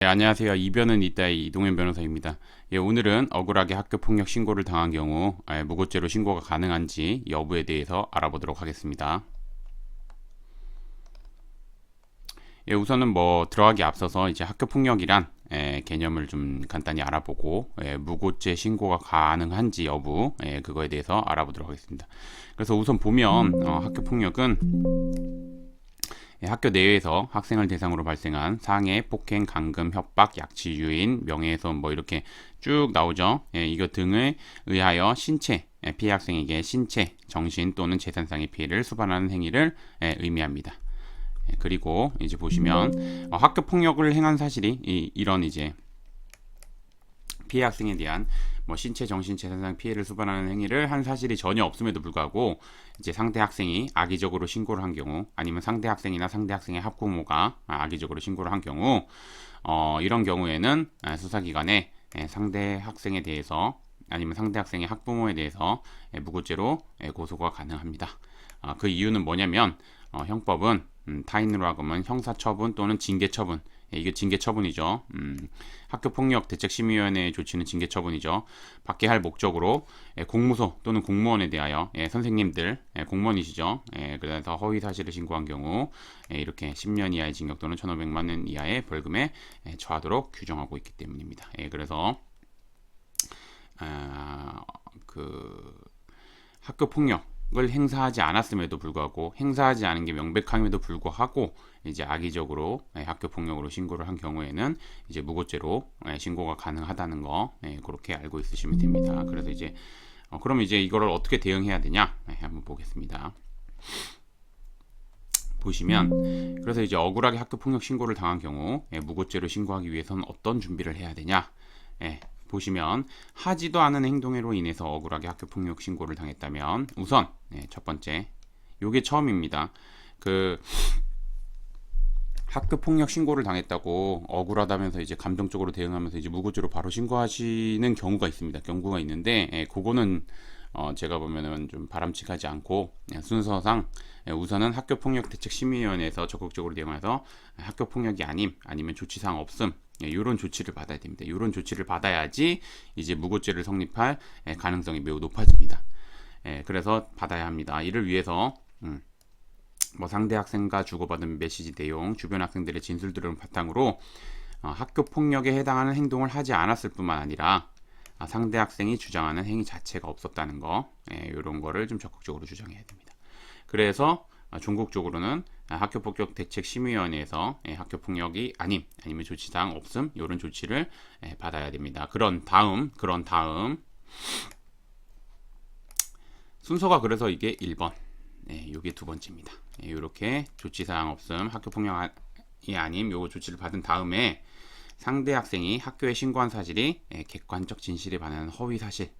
네, 안녕하세요. 이변은 이따의 이동현 변호사입니다. 오늘은 억울하게 학교폭력 신고를 당한 경우 무고죄로 신고가 가능한지 여부에 대해서 알아보도록 하겠습니다. 우선은 들어가기 앞서서 이제 학교폭력이란 개념을 좀 간단히 알아보고 무고죄 신고가 가능한지 여부 그거에 대해서 알아보도록 하겠습니다. 그래서 우선 보면 학교폭력은 학교 내외에서 학생을 대상으로 발생한 상해, 폭행, 감금, 협박, 약취, 유인, 명예훼손 이렇게 쭉 나오죠. 이거 등을 의하여 신체, 피해 학생에게 신체, 정신 또는 재산상의 피해를 수반하는 행위를 의미합니다. 그리고 이제 보시면 학교 폭력을 행한 사실이 이런 이제 피해 학생에 대한 신체, 정신, 재산상 피해를 수반하는 행위를 한 사실이 전혀 없음에도 불구하고 이제 상대 학생이 악의적으로 신고를 한 경우, 아니면 상대 학생이나 상대 학생의 학부모가 악의적으로 신고를 한 경우, 이런 경우에는 수사기관에 상대 학생에 대해서 아니면 상대 학생의 학부모에 대해서 무고죄로 고소가 가능합니다. 그 이유는 뭐냐면 형법은 타인으로 하금은 형사처분 또는 징계처분, 이게 징계처분이죠. 학교폭력대책심의위원회의 조치는 징계처분이죠. 받게 할 목적으로 공무소 또는 공무원에 대하여 선생님들, 공무원이시죠. 그래서 허위 사실을 신고한 경우 이렇게 10년 이하의 징역 또는 1,500만 원 이하의 벌금에 처하도록 규정하고 있기 때문입니다. 그래서 그 학교폭력 을 행사하지 않았음에도 불구하고, 행사하지 않은 게 명백함에도 불구하고 이제 악의적으로 학교 폭력으로 신고를 한 경우에는 이제 무고죄로 신고가 가능하다는 거 그렇게 알고 있으시면 됩니다. 그래서 이제 그럼 이제 이거를 어떻게 대응해야 되냐 한번 보겠습니다. 보시면 그래서 이제 억울하게 학교 폭력 신고를 당한 경우 무고죄로 신고하기 위해서는 어떤 준비를 해야 되냐? 보시면 하지도 않은 행동으로 인해서 억울하게 학교폭력 신고를 당했다면 우선 첫 번째, 요게 처음입니다. 그 학교폭력 신고를 당했다고 억울하다면서 이제 감정적으로 대응하면서 이제 무고죄로 바로 신고하시는 경우가 있습니다. 경우가 있는데 그거는 제가 보면은 좀 바람직하지 않고 순서상 우선은 학교폭력대책심의위원회에서 적극적으로 대응해서 학교폭력이 아니면 조치사항 없음 이런 조치를 받아야 됩니다. 이런 조치를 받아야지 이제 무고죄를 성립할 가능성이 매우 높아집니다. 그래서 받아야 합니다. 이를 위해서 상대 학생과 주고받은 메시지 내용, 주변 학생들의 진술들을 바탕으로 학교 폭력에 해당하는 행동을 하지 않았을 뿐만 아니라 상대 학생이 주장하는 행위 자체가 없었다는 거, 이런 거를 좀 적극적으로 주장해야 됩니다. 그래서 종국적으로는 학교폭력대책심의위원회에서 학교폭력이 아니면 조치사항 없음 이런 조치를 받아야 됩니다. 그런 다음 순서가 그래서 이게 1번, 이게 두 번째입니다. 이렇게 조치사항 없음, 학교폭력이 아님 요거 조치를 받은 다음에 상대 학생이 학교에 신고한 사실이 객관적 진실에 반하는 허위 사실로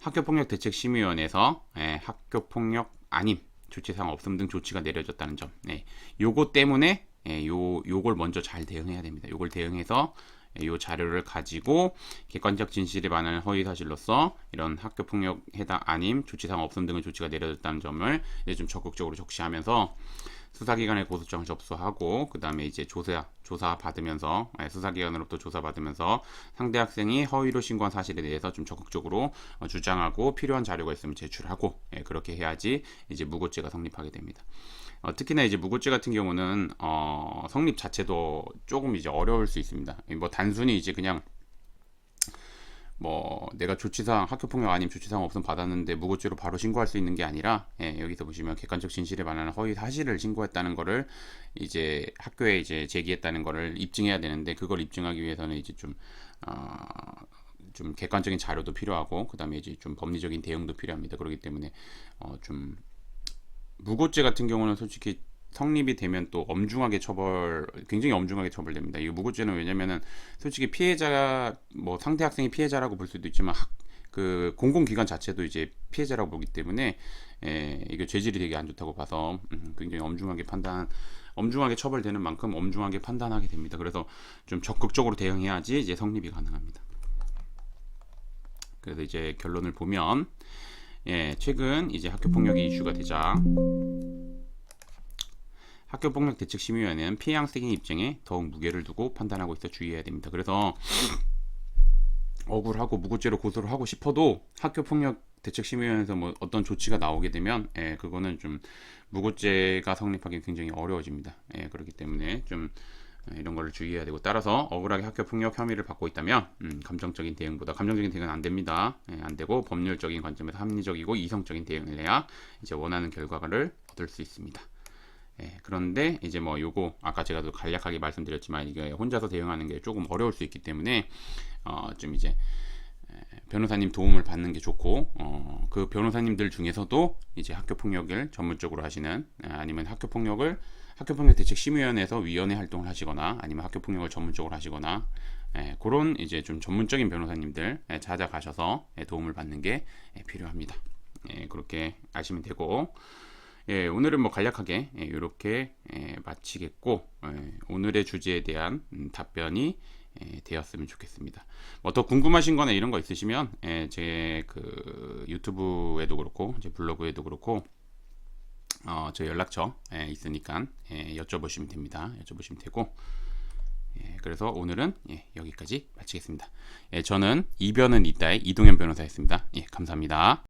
학교폭력대책심의위원회에서 학교폭력 아님, 조치사항 없음 등 조치가 내려졌다는 점. 요거 때문에 요걸 먼저 잘 대응해야 됩니다. 요걸 대응해서 요 자료를 가지고 객관적 진실에 반하는 허위 사실로서 이런 학교폭력 해당 아님, 조치사항 없음 등의 조치가 내려졌다는 점을 이제 좀 적극적으로 적시하면서 수사기관에 고소장 접수하고 그 다음에 이제 조사 받으면서 수사기관으로부터 조사 받으면서 상대 학생이 허위로 신고한 사실에 대해서 좀 적극적으로 주장하고 필요한 자료가 있으면 제출하고 그렇게 해야지 이제 무고죄가 성립하게 됩니다. 특히나 이제 무고죄 같은 경우는 성립 자체도 조금 이제 어려울 수 있습니다. 단순히 이제 그냥 내가 조치사항 학교폭력 아님 조치사항 없음 받았는데 무고죄로 바로 신고할 수 있는 게 아니라 여기서 보시면 객관적 진실에 반하는 허위 사실을 신고했다는 거를 이제 학교에 이제 제기했다는 거를 입증해야 되는데 그걸 입증하기 위해서는 이제 좀 객관적인 자료도 필요하고 그 다음에 이제 좀 법리적인 대응도 필요합니다. 그렇기 때문에 좀 무고죄 같은 경우는 솔직히 성립이 되면 또 굉장히 엄중하게 처벌됩니다. 이 무고죄는 왜냐면은 솔직히 피해자가 상대 학생이 피해자라고 볼 수도 있지만 그 공공기관 자체도 이제 피해자라고 보기 때문에 이게 죄질이 되게 안 좋다고 봐서 굉장히 엄중하게 처벌되는 만큼 엄중하게 판단하게 됩니다. 그래서 좀 적극적으로 대응해야지 이제 성립이 가능합니다. 그래서 이제 결론을 보면 최근 이제 학교폭력이 이슈가 되자 학교폭력대책심의위원회는 피해 학생의 입장에 더욱 무게를 두고 판단하고 있어 주의해야 됩니다. 그래서 억울하고 무고죄로 고소를 하고 싶어도 학교폭력대책심의위원회에서 뭐 어떤 조치가 나오게 되면 그거는 좀 무고죄가 성립하기 굉장히 어려워집니다. 그렇기 때문에 좀 이런 거를 주의해야 되고, 따라서 억울하게 학교폭력 혐의를 받고 있다면 감정적인 대응보다, 감정적인 대응은 안 됩니다. 안 되고 법률적인 관점에서 합리적이고 이성적인 대응을 해야 이제 원하는 결과를 얻을 수 있습니다. 그런데 이제 뭐 요거 아까 제가 또 간략하게 말씀드렸지만 이게 혼자서 대응하는 게 조금 어려울 수 있기 때문에 좀 이제 변호사님 도움을 받는 게 좋고, 그 변호사님들 중에서도 이제 학교폭력을 전문적으로 하시는, 아니면 학교폭력대책심의위원회에서 위원회 활동을 하시거나, 아니면 학교폭력을 전문적으로 하시거나, 그런 이제 좀 전문적인 변호사님들 찾아가셔서 도움을 받는 게 필요합니다. 그렇게 아시면 되고, 오늘은 뭐 간략하게 이렇게 마치겠고, 오늘의 주제에 대한 답변이 되었으면 좋겠습니다. 뭐 더 궁금하신 거나 이런 거 있으시면 제 그 유튜브에도 그렇고 제 블로그에도 그렇고 저 연락처 있으니까 여쭤보시면 됩니다. 여쭤보시면 되고, 그래서 오늘은 여기까지 마치겠습니다. 저는 이변은 있다의 이동현 변호사였습니다. 감사합니다.